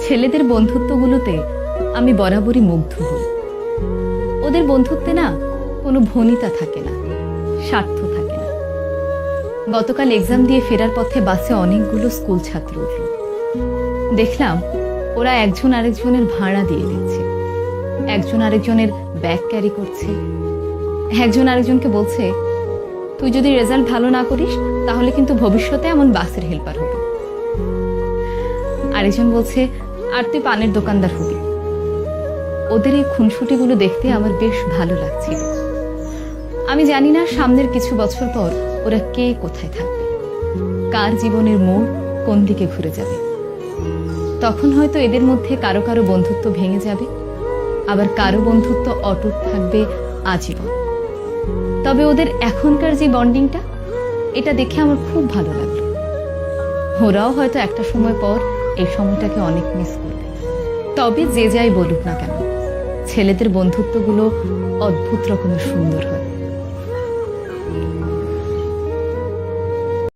ছেলেদের বন্ধুত্বগুলোতে আমি বরাবরই মুগ্ধ হই। ওদের বন্ধুত্বে না কোনো ভনিতা থাকে না, স্বার্থ থাকে না। গতকাল এক্সাম দিয়ে ফেরার পথে বাসে অনেকগুলো স্কুল ছাত্র উঠল। দেখলাম ওরা একজন আরেকজনের ভাড়া দিয়ে দিচ্ছে, একজন আরেকজনের ব্যাগ ক্যারি করছে, একজন আরেকজনকে বলছে, তুই যদি রেজাল্ট ভালো না করিস তাহলে কিন্তু ভবিষ্যতে এমন বাসের হেল্পার হবি। আরেকজন বলছে, আর তুই পানের দোকানদার হবি। ওদের এই খুনসুটিগুলো দেখতে আমার বেশ ভালো লাগছিল। আমি জানি না সামনের কিছু বছর পর ওরা কে কোথায় থাকবে, কার জীবনের মোড় কোন দিকে ঘুরে যাবে। তখন হয়তো এদের মধ্যে কারো কারো বন্ধুত্ব ভেঙে যাবে, আবার কারো বন্ধুত্ব অটুট থাকবে আজীবন। তবে ওদের এখনকার যে বন্ডিংটা, এটা দেখে আমার খুব ভালো লাগলো। ওরাও হয়তো একটা সময় পর এই সময়টাকে অনেক মিস করবে। তবে যে যাই বলুক না কেন, ছেলেদের বন্ধুত্বগুলো অদ্ভুত রকমের সুন্দর হয়।